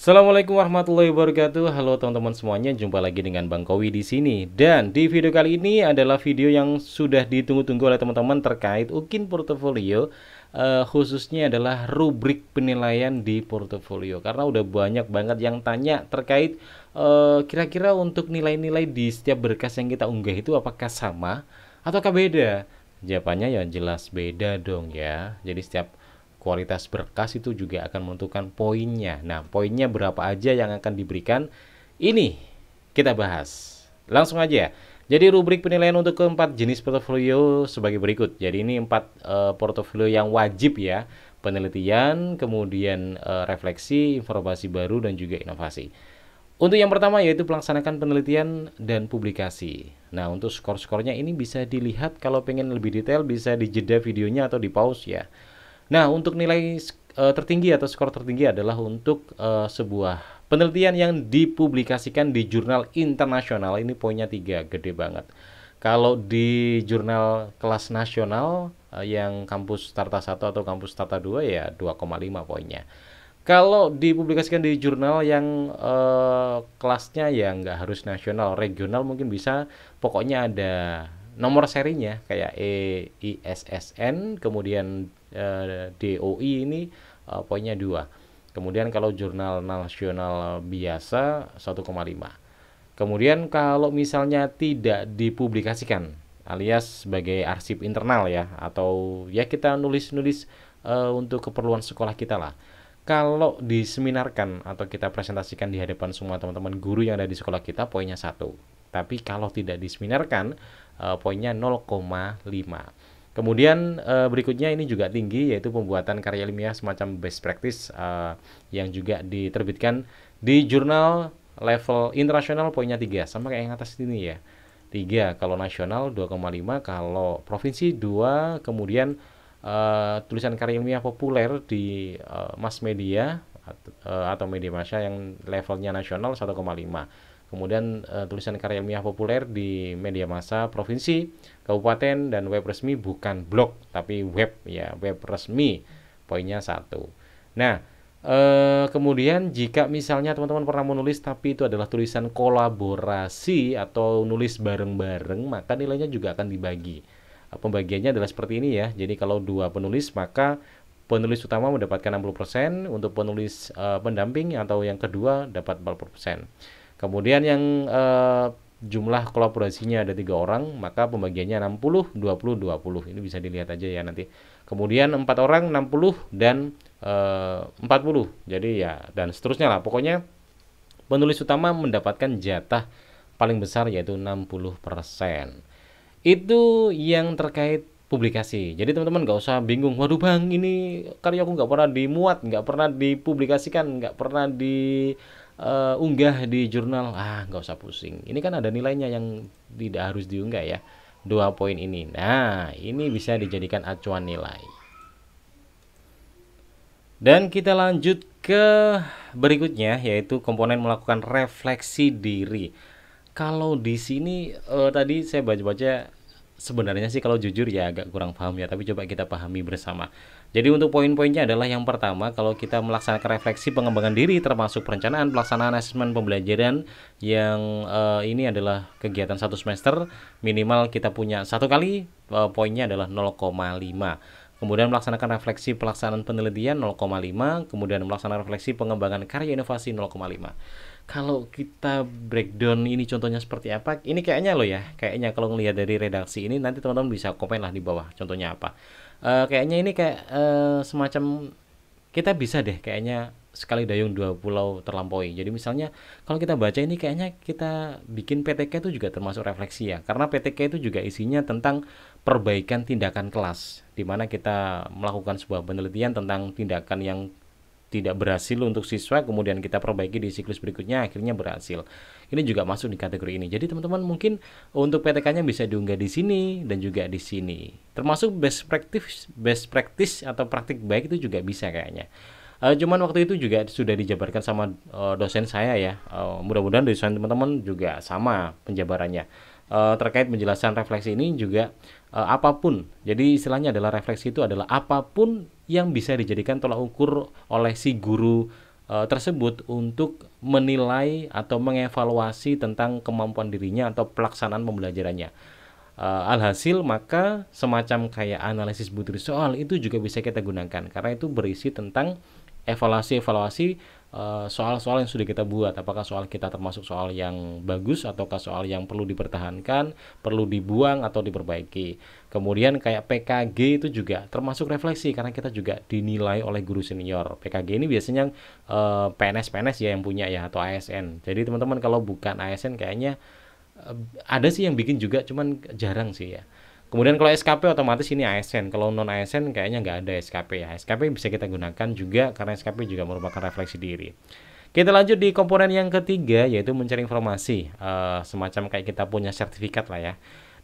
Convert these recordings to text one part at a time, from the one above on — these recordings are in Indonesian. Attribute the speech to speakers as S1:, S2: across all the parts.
S1: Assalamualaikum warahmatullahi wabarakatuh. Halo teman-teman semuanya, jumpa lagi dengan Bang Kowi di sini. Dan di video kali ini adalah video yang sudah ditunggu-tunggu oleh teman-teman terkait UKIN Portofolio, khususnya adalah rubrik penilaian di portofolio. Karena udah banyak banget yang tanya terkait kira-kira untuk nilai-nilai di setiap berkas yang kita unggah itu apakah sama ataukah beda? Jawabannya ya jelas beda dong ya. Jadi setiap kualitas berkas itu juga akan menentukan poinnya. Nah, poinnya berapa aja yang akan diberikan? Ini kita bahas. Langsung aja. Jadi rubrik penilaian untuk keempat jenis portofolio sebagai berikut. Jadi ini empat portofolio yang wajib ya. Penelitian, kemudian refleksi, informasi baru, dan juga inovasi. Untuk yang pertama yaitu pelaksanakan penelitian dan publikasi. Nah, untuk skor-skornya ini bisa dilihat, kalau pengen lebih detail bisa dijeda videonya atau di pause ya. Nah, untuk nilai tertinggi atau skor tertinggi adalah untuk sebuah penelitian yang dipublikasikan di jurnal internasional. Ini poinnya 3, gede banget. Kalau di jurnal kelas nasional yang kampus Starta 1 atau kampus Starta 2 ya 2,5 poinnya. Kalau dipublikasikan di jurnal yang kelasnya ya nggak harus nasional, regional mungkin bisa, pokoknya ada nomor serinya kayak EISSN, kemudian DOI ini poinnya 2. Kemudian kalau jurnal nasional biasa 1,5. Kemudian kalau misalnya tidak dipublikasikan alias sebagai arsip internal ya, atau ya kita nulis-nulis untuk keperluan sekolah kita lah. Kalau diseminarkan atau kita presentasikan di hadapan semua teman-teman guru yang ada di sekolah kita, poinnya 1. Tapi kalau tidak diseminarkan, poinnya 0,5. Kemudian berikutnya ini juga tinggi, yaitu pembuatan karya ilmiah semacam best practice yang juga diterbitkan di jurnal level internasional, poinnya 3, sama kayak yang atas ini ya. 3 kalau nasional, 2,5 kalau provinsi 2. Kemudian tulisan karya ilmiah populer di mass media atau media massa yang levelnya nasional 1,5. Kemudian tulisan karya ilmiah populer di media massa provinsi, kabupaten, dan web resmi, bukan blog tapi web ya, web resmi, poinnya 1. Nah, kemudian jika misalnya teman-teman pernah menulis tapi itu adalah tulisan kolaborasi atau nulis bareng-bareng, maka nilainya juga akan dibagi. Pembagiannya adalah seperti ini ya. Jadi kalau 2 penulis, maka penulis utama mendapatkan 60%, untuk penulis pendamping atau yang kedua dapat 40%. Kemudian yang jumlah kolaborasinya ada 3 orang, maka pembagiannya 60, 20, 20. Ini bisa dilihat aja ya nanti. Kemudian 4 orang 60 dan 40. Jadi ya dan seterusnya lah. Pokoknya penulis utama mendapatkan jatah paling besar yaitu 60%. Itu yang terkait publikasi. Jadi teman-teman nggak usah bingung. Waduh bang, ini karya aku nggak pernah dimuat, nggak pernah dipublikasikan, nggak pernah diunggah di jurnal. Ah, nggak usah pusing. Ini kan ada nilainya yang tidak harus diunggah ya. 2 poin ini. Nah, ini bisa dijadikan acuan nilai. Dan kita lanjut ke berikutnya, yaitu komponen melakukan refleksi diri. Kalau di sini tadi saya baca-baca, sebenarnya sih kalau jujur ya agak kurang paham ya, tapi coba kita pahami bersama. Jadi untuk poin-poinnya adalah yang pertama, kalau kita melaksanakan refleksi pengembangan diri termasuk perencanaan, pelaksanaan asesmen pembelajaran yang ini adalah kegiatan 1 semester, minimal kita punya 1 kali, poinnya adalah 0,5. Kemudian melaksanakan refleksi pelaksanaan penelitian 0,5, kemudian melaksanakan refleksi pengembangan karya inovasi 0,5. Kalau kita breakdown ini contohnya seperti apa, ini kayaknya loh ya, kayaknya kalau ngelihat dari redaksi ini, nanti teman-teman bisa komen lah di bawah contohnya apa. Kayaknya ini kayak semacam kita bisa deh kayaknya sekali dayung 2 pulau terlampaui. Jadi misalnya kalau kita baca ini kayaknya kita bikin PTK itu juga termasuk refleksi ya, karena PTK itu juga isinya tentang perbaikan tindakan kelas, di mana kita melakukan sebuah penelitian tentang tindakan yang tidak berhasil untuk siswa, kemudian kita perbaiki di siklus berikutnya, akhirnya berhasil. Ini juga masuk di kategori ini. Jadi teman-teman mungkin untuk PTK-nya bisa diunggah di sini dan juga di sini. Termasuk best practice atau praktik baik itu juga bisa kayaknya. Cuman waktu itu juga sudah dijabarkan sama dosen saya ya. Mudah-mudahan dosen teman-teman juga sama penjabarannya. Terkait penjelasan refleksi ini juga apapun. Jadi istilahnya adalah refleksi itu adalah apapun yang bisa dijadikan tolak ukur oleh si guru tersebut untuk menilai atau mengevaluasi tentang kemampuan dirinya atau pelaksanaan pembelajarannya. Alhasil maka semacam kayak analisis butir soal itu juga bisa kita gunakan karena itu berisi tentang evaluasi-evaluasi soal-soal yang sudah kita buat, apakah soal kita termasuk soal yang bagus ataukah soal yang perlu dipertahankan, perlu dibuang atau diperbaiki. Kemudian kayak PKG itu juga termasuk refleksi karena kita juga dinilai oleh guru senior. PKG ini biasanya PNS-PNS ya yang punya ya, atau ASN. Jadi teman-teman kalau bukan ASN kayaknya ada sih yang bikin juga, cuman jarang sih ya. Kemudian kalau SKP otomatis ini ASN. Kalau non ASN kayaknya nggak ada SKP ya. SKP bisa kita gunakan juga karena SKP juga merupakan refleksi diri. Kita lanjut di komponen yang ketiga yaitu mencari informasi. Semacam kayak kita punya sertifikat lah ya.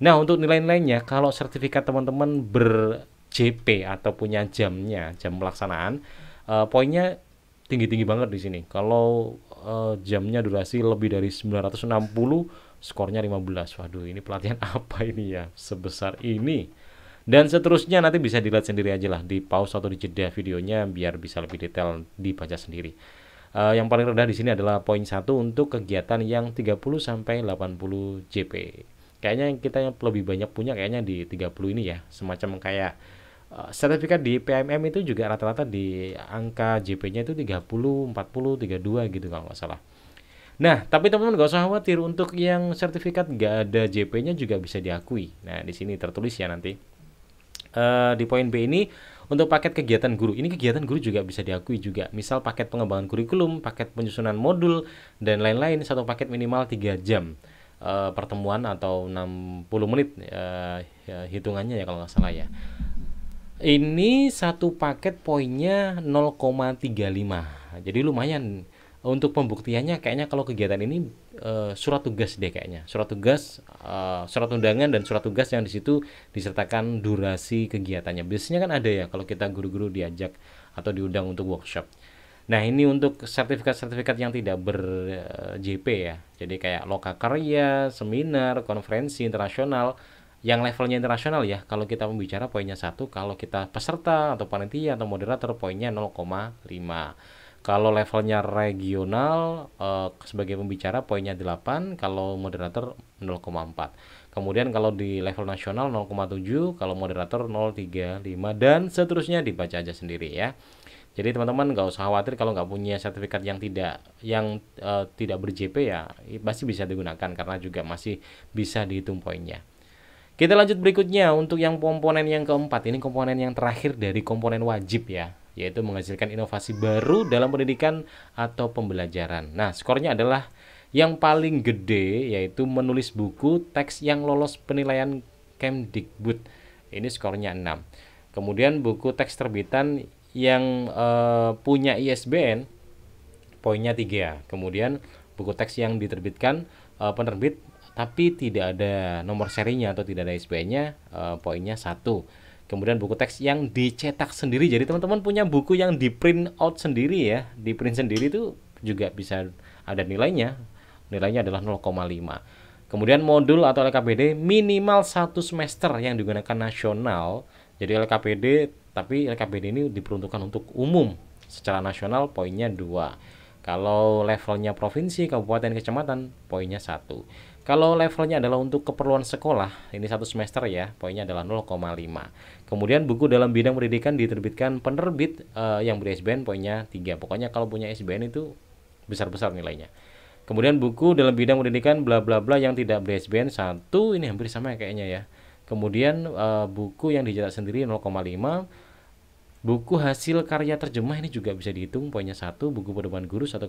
S1: Nah untuk nilai-nilainya, kalau sertifikat teman-teman ber-JP atau punya jamnya, jam pelaksanaan, poinnya tinggi-tinggi banget di sini. Kalau jamnya durasi lebih dari 960, skornya 15. Waduh, ini pelatihan apa ini ya sebesar ini? Dan seterusnya nanti bisa dilihat sendiri aja lah, di pause atau di jeda videonya biar bisa lebih detail dibaca sendiri. Yang paling rendah di sini adalah poin 1 untuk kegiatan yang 30 sampai 80 JP. Kayaknya kita yang lebih banyak punya kayaknya di 30 ini ya. Semacam kayak sertifikat di PMM itu juga rata-rata di angka JP-nya itu 30, 40, 32 gitu kalau nggak salah. Nah, tapi teman-teman nggak usah khawatir, untuk yang sertifikat nggak ada JP-nya juga bisa diakui. Nah, di sini tertulis ya nanti. Di poin B ini untuk paket kegiatan guru. Ini kegiatan guru juga bisa diakui juga. Misal paket pengembangan kurikulum, paket penyusunan modul, dan lain-lain. Satu paket minimal 3 jam pertemuan atau 60 menit ya, hitungannya ya kalau nggak salah ya. Ini satu paket poinnya 0,35. Jadi lumayan. Untuk pembuktiannya kayaknya kalau kegiatan ini surat tugas deh kayaknya. Surat tugas, surat undangan dan surat tugas yang di situ disertakan durasi kegiatannya. Biasanya kan ada ya kalau kita guru-guru diajak atau diundang untuk workshop. Nah, ini untuk sertifikat-sertifikat yang tidak ber-JP ya. Jadi kayak lokakarya, seminar, konferensi internasional yang levelnya internasional ya. Kalau kita membicara poinnya 1, kalau kita peserta atau panitia atau moderator poinnya 0,5. Kalau levelnya regional sebagai pembicara poinnya 8, kalau moderator 0,4. Kemudian kalau di level nasional 0,7, kalau moderator 0,35 dan seterusnya, dibaca aja sendiri ya. Jadi teman-teman nggak usah khawatir kalau nggak punya sertifikat yang tidak ber-JP ya, masih bisa digunakan karena juga masih bisa dihitung poinnya. Kita lanjut berikutnya untuk yang komponen yang keempat. Ini komponen yang terakhir dari komponen wajib ya, yaitu menghasilkan inovasi baru dalam pendidikan atau pembelajaran. Nah, skornya adalah yang paling gede yaitu menulis buku teks yang lolos penilaian Kemdikbud. Ini skornya 6. Kemudian buku teks terbitan yang punya ISBN poinnya 3. Kemudian buku teks yang diterbitkan penerbit tapi tidak ada nomor serinya atau tidak ada ISBN-nya poinnya 1. Kemudian buku teks yang dicetak sendiri. Jadi teman-teman punya buku yang di print out sendiri ya, di print sendiri itu juga bisa ada nilainya. Nilainya adalah 0,5. Kemudian modul atau LKPD minimal 1 semester yang digunakan nasional. Jadi LKPD, tapi LKPD ini diperuntukkan untuk umum. Secara nasional poinnya 2. Kalau levelnya provinsi, kabupaten, kecamatan poinnya 1. Kalau levelnya adalah untuk keperluan sekolah, ini 1 semester ya, poinnya adalah 0,5. Kemudian buku dalam bidang pendidikan diterbitkan penerbit yang ber-ISBN poinnya 3. Pokoknya kalau punya ISBN itu besar-besar nilainya. Kemudian buku dalam bidang pendidikan bla bla bla yang tidak ber-ISBN 1, ini hampir sama kayaknya ya. Kemudian buku yang dicetak sendiri 0,5. Buku hasil karya terjemah ini juga bisa dihitung poinnya 1. Buku pedoman guru 1,5.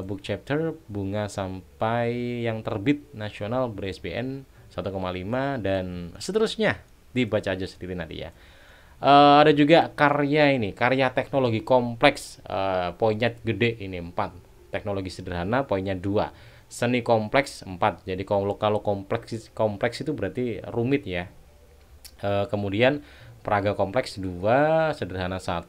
S1: Book chapter bunga sampai yang terbit nasional ber-ISBN 1,5 dan seterusnya, dibaca aja sendiri nanti ya. Ada juga karya ini, karya teknologi kompleks, poinnya gede ini 4. Teknologi sederhana poinnya 2. Seni kompleks 4. Jadi kalau kompleks itu berarti rumit ya. Kemudian peraga kompleks 2, sederhana 1,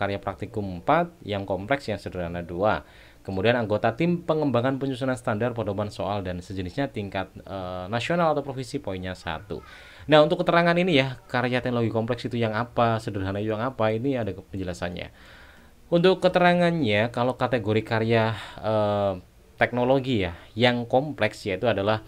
S1: karya praktikum 4, yang kompleks yang sederhana 2. Kemudian anggota tim pengembangan penyusunan standar pedoman soal dan sejenisnya tingkat nasional atau provinsi poinnya 1. Nah, untuk keterangan ini ya, karya teknologi kompleks itu yang apa, sederhana itu yang apa, ini ada penjelasannya. Untuk keterangannya, kalau kategori karya teknologi ya, yang kompleks yaitu adalah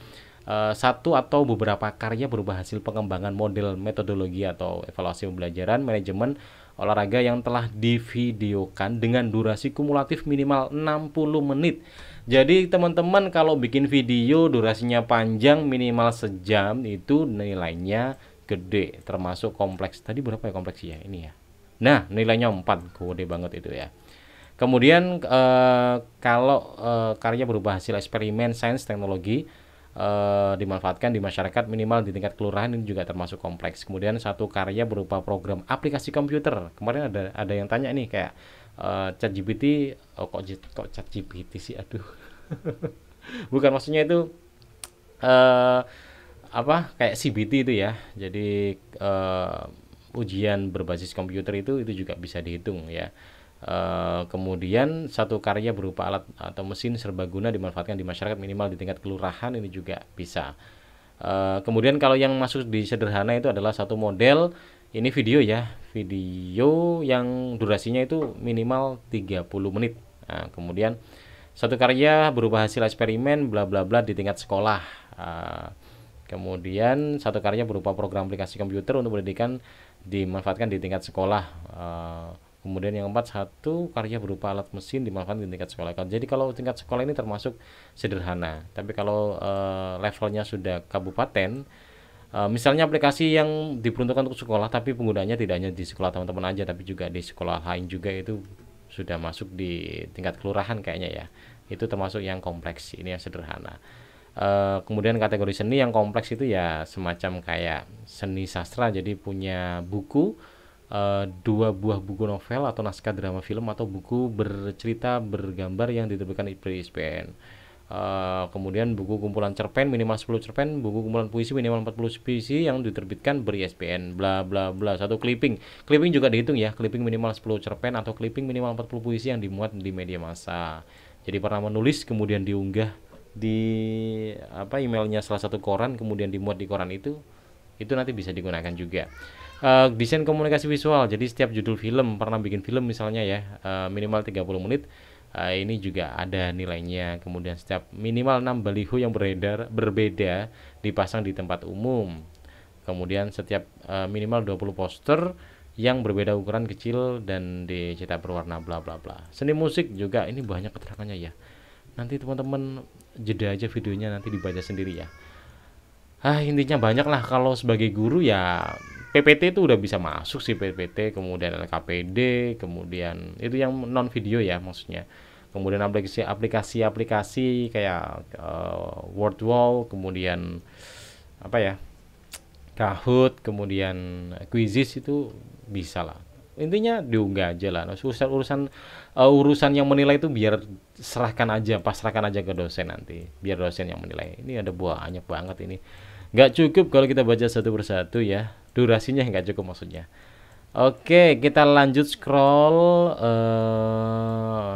S1: satu atau beberapa karya berupa hasil pengembangan model metodologi atau evaluasi pembelajaran manajemen olahraga yang telah divideokan dengan durasi kumulatif minimal 60 menit. Jadi teman-teman kalau bikin video durasinya panjang minimal sejam itu nilainya gede, termasuk kompleks. Tadi berapa ya kompleksnya ini ya? Nah, nilainya 4, gede banget itu ya. Kemudian kalau karya berupa hasil eksperimen sains teknologi dimanfaatkan di masyarakat minimal di tingkat kelurahan ini juga termasuk kompleks. Kemudian satu karya berupa program aplikasi komputer. Kemarin ada yang tanya nih kayak ChatGPT, kok ChatGPT sih, aduh. Bukan, maksudnya itu eh, apa kayak CBT itu ya. Jadi ujian berbasis komputer itu juga bisa dihitung ya. Kemudian satu karya berupa alat atau mesin serbaguna dimanfaatkan di masyarakat minimal di tingkat kelurahan ini juga bisa. Kemudian kalau yang masuk di sederhana itu adalah satu model, ini video ya, video yang durasinya itu minimal 30 menit. Nah, kemudian satu karya berupa hasil eksperimen bla bla bla di tingkat sekolah. Kemudian satu karya berupa program aplikasi komputer untuk pendidikan dimanfaatkan di tingkat sekolah. Kemudian yang keempat, satu karya berupa alat mesin dimanfaatkan di tingkat sekolah. Jadi kalau tingkat sekolah ini termasuk sederhana. Tapi kalau levelnya sudah kabupaten, misalnya aplikasi yang diperuntukkan untuk sekolah tapi penggunanya tidak hanya di sekolah teman-teman aja tapi juga di sekolah lain juga, itu sudah masuk di tingkat kelurahan kayaknya ya. Itu termasuk yang kompleks, ini yang sederhana. Kemudian kategori seni yang kompleks itu ya semacam kayak seni sastra, jadi punya buku, dua buah buku novel atau naskah drama film atau buku bercerita bergambar yang diterbitkan ISBN. Kemudian buku kumpulan cerpen minimal 10 cerpen, buku kumpulan puisi minimal 40 puisi yang diterbitkan ber-ISBN, bla bla bla. Satu clipping. Clipping juga dihitung ya, clipping minimal 10 cerpen atau clipping minimal 40 puisi yang dimuat di media massa. Jadi pernah menulis kemudian diunggah di emailnya salah satu koran kemudian dimuat di koran itu nanti bisa digunakan juga. Desain komunikasi visual, jadi setiap judul film, pernah bikin film misalnya ya, minimal 30 menit, ini juga ada nilainya. Kemudian setiap minimal 6 baliho yang berbeda dipasang di tempat umum. Kemudian setiap minimal 20 poster yang berbeda ukuran kecil dan dicetak berwarna bla bla bla. Seni musik juga ini banyak keterangannya ya. Nanti teman-teman jeda aja videonya, nanti dibaca sendiri ya. Intinya banyak lah. Kalau sebagai guru ya PPT itu udah bisa masuk sih, PPT, kemudian LKPD, kemudian itu yang non video ya maksudnya. Kemudian aplikasi kayak Wordwall, kemudian apa ya, Kahoot, kemudian Quizzes itu bisa lah. Intinya diunggah aja lah. Nah, urusan yang menilai itu biar pasrahkan aja ke dosen nanti. Biar dosen yang menilai. Ini ada banyak banget ini. Nggak cukup kalau kita baca satu persatu ya. Durasinya nggak cukup maksudnya. Oke, kita lanjut scroll.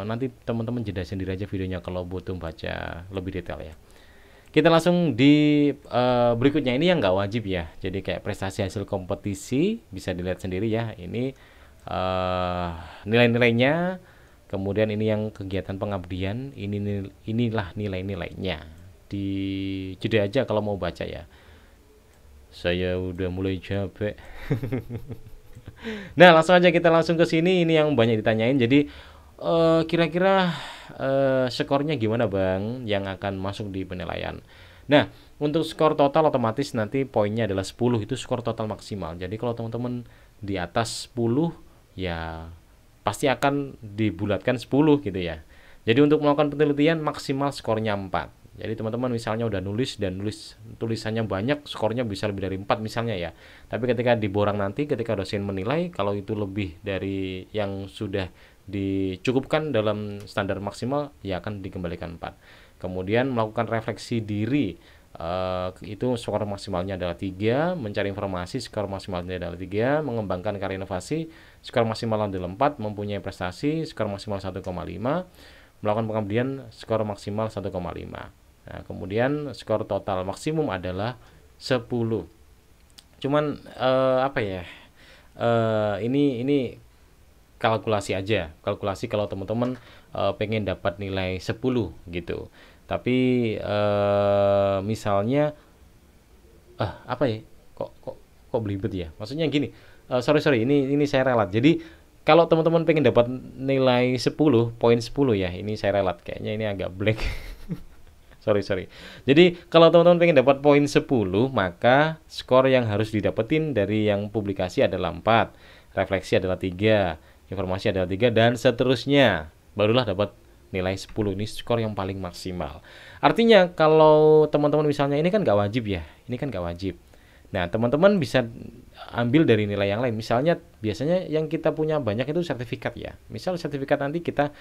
S1: Nanti teman-teman jeda sendiri aja videonya kalau butuh baca lebih detail ya. Kita langsung di berikutnya, ini yang nggak wajib ya. Jadi kayak prestasi hasil kompetisi bisa dilihat sendiri ya. Ini nilai-nilainya. Kemudian ini yang kegiatan pengabdian. Inilah nilai-nilainya. Di jeda aja kalau mau baca ya. Saya udah mulai capek. Nah, langsung aja kita langsung ke sini. Ini yang banyak ditanyain. Jadi kira-kira skornya gimana Bang yang akan masuk di penilaian. Nah, untuk skor total otomatis nanti poinnya adalah 10, itu skor total maksimal. Jadi kalau teman-teman di atas 10 ya pasti akan dibulatkan 10 gitu ya. Jadi untuk melakukan penelitian maksimal skornya 4. Jadi teman-teman misalnya udah nulis tulisannya banyak, skornya bisa lebih dari 4 misalnya ya. Tapi ketika diborang nanti, ketika dosen menilai, kalau itu lebih dari yang sudah dicukupkan dalam standar maksimal, ya akan dikembalikan 4. Kemudian melakukan refleksi diri, itu skor maksimalnya adalah 3. Mencari informasi, skor maksimalnya adalah 3. Mengembangkan karya inovasi, skor maksimal adalah 4. Mempunyai prestasi, skor maksimal 1,5. Melakukan pengabdian, skor maksimal 1,5. Nah, kemudian skor total maksimum adalah 10. Cuman apa ya? Ini kalkulasi aja, kalkulasi kalau teman-teman pengen dapat nilai 10 gitu. Tapi misalnya apa ya, kok belibet ya, maksudnya gini, sorry ini saya ralat. Jadi kalau teman-teman pengen dapat nilai 10 poin 10 ya, ini saya ralat kayaknya ini agak blank. Sorry. Jadi kalau teman-teman pengen dapat poin 10, maka skor yang harus didapetin dari yang publikasi adalah 4, refleksi adalah 3, informasi adalah 3, dan seterusnya. Barulah dapat nilai 10. Ini skor yang paling maksimal. Artinya kalau teman-teman misalnya, ini kan nggak wajib ya, ini kan nggak wajib. Nah, teman-teman bisa ambil dari nilai yang lain. Misalnya biasanya yang kita punya banyak itu sertifikat ya. Misal sertifikat nanti kita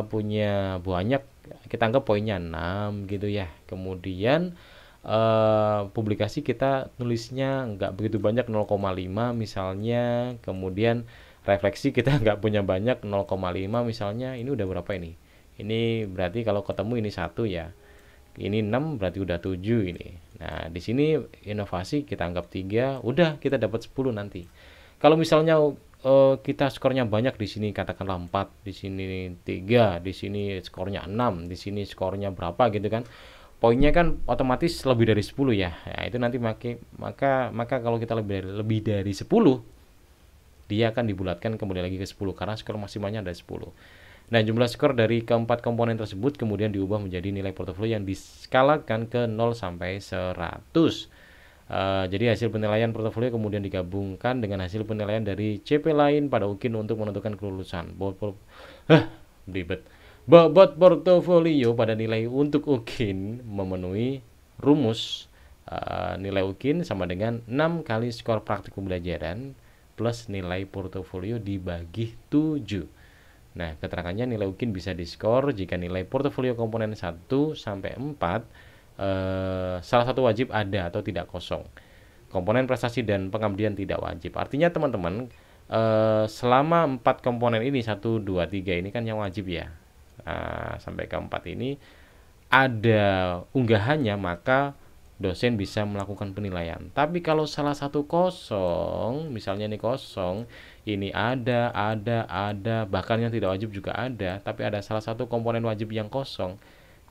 S1: punya banyak, kita anggap poinnya 6 gitu ya. Kemudian publikasi kita nulisnya nggak begitu banyak, 0,5 misalnya. Kemudian refleksi kita nggak punya banyak, 0,5 misalnya. Ini udah berapa ini? Ini berarti kalau ketemu ini 1 ya. Ini 6 berarti udah 7 ini. Nah, di sini inovasi kita anggap 3, udah kita dapat 10 nanti. Kalau misalnya kita skornya banyak, di sini katakanlah 4, di sini 3, di sini skornya 6, di sini skornya berapa gitu kan. Poinnya kan otomatis lebih dari 10 ya. Nah, itu nanti maka kalau kita lebih dari 10, dia akan dibulatkan kembali lagi ke 10 karena skor maksimalnya ada 10. Nah, jumlah skor dari keempat komponen tersebut kemudian diubah menjadi nilai portofolio yang diskalakan ke 0 sampai 100. Jadi hasil penilaian portofolio kemudian digabungkan dengan hasil penilaian dari CP lain pada UKIN untuk menentukan kelulusan. Bobot portofolio pada nilai untuk UKIN memenuhi rumus nilai UKIN sama dengan 6 kali skor praktik pembelajaran plus nilai portofolio dibagi 7. Nah, keterangannya nilai UKIN bisa diskor jika nilai portofolio komponen 1 sampai 4 salah satu wajib ada atau tidak kosong. Komponen prestasi dan pengabdian tidak wajib. Artinya teman-teman, selama 4 komponen ini 1, 2, 3 ini kan yang wajib ya. Sampai ke 4 ini ada unggahannya, maka dosen bisa melakukan penilaian. Tapi kalau salah satu kosong, misalnya ini kosong, ini ada, bahkan yang tidak wajib juga ada, tapi ada salah satu komponen wajib yang kosong,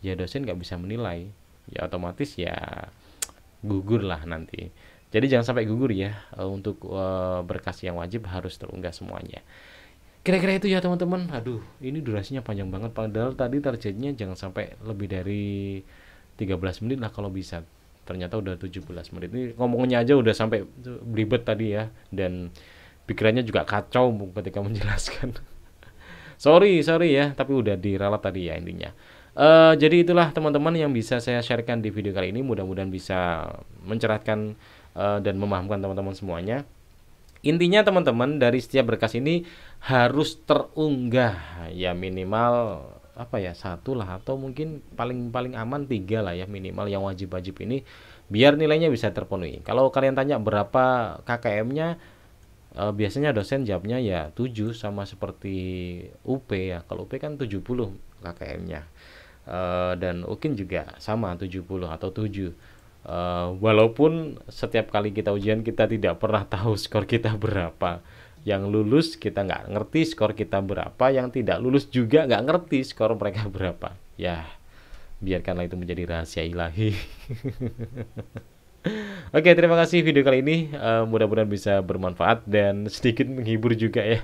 S1: ya dosen nggak bisa menilai. Ya otomatis ya gugur lah nanti. Jadi jangan sampai gugur ya, untuk berkas yang wajib harus terunggah semuanya. Kira-kira itu ya teman-teman. Aduh, ini durasinya panjang banget, padahal tadi targetnya jangan sampai lebih dari 13 menit lah kalau bisa. Ternyata udah 17 menit. Ini ngomongnya aja udah sampai belibet tadi ya, dan pikirannya juga kacau ketika menjelaskan. sorry ya, tapi udah diralat tadi ya intinya. Jadi itulah teman-teman yang bisa saya sharekan di video kali ini. Mudah-mudahan bisa mencerahkan dan memahamkan teman-teman semuanya. Intinya teman-teman, dari setiap berkas ini harus terunggah ya minimal apa ya, 1 lah, atau mungkin paling aman 3 lah ya minimal yang wajib-wajib ini, biar nilainya bisa terpenuhi. Kalau kalian tanya berapa KKM-nya, biasanya dosen jawabnya ya 7, sama seperti UP ya. Kalau UP kan 70 KKM-nya, dan UKIN juga sama 70 atau 7. Walaupun setiap kali kita ujian kita tidak pernah tahu skor kita berapa. Yang lulus kita nggak ngerti skor kita berapa, yang tidak lulus juga nggak ngerti skor mereka berapa. Ya, biarkanlah itu menjadi rahasia ilahi. Oke, terima kasih video kali ini. Mudah-mudahan bisa bermanfaat dan sedikit menghibur juga ya.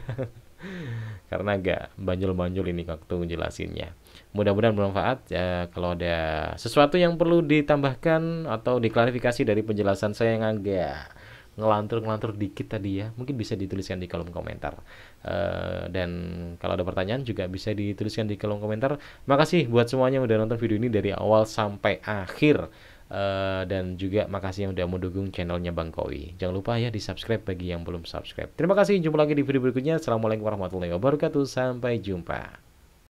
S1: Karena agak banjol-banjol ini waktu jelasinnya. Mudah-mudahan bermanfaat. Kalau ada sesuatu yang perlu ditambahkan atau diklarifikasi dari penjelasan saya yang agak ngelantur dikit tadi ya, mungkin bisa dituliskan di kolom komentar. Dan kalau ada pertanyaan juga bisa dituliskan di kolom komentar. Makasih buat semuanya yang udah nonton video ini dari awal sampai akhir. Dan juga makasih yang udah mendukung channelnya Bang Kowi. Jangan lupa ya di subscribe bagi yang belum subscribe. Terima kasih, jumpa lagi di video berikutnya. Assalamualaikum warahmatullahi wabarakatuh. Sampai jumpa.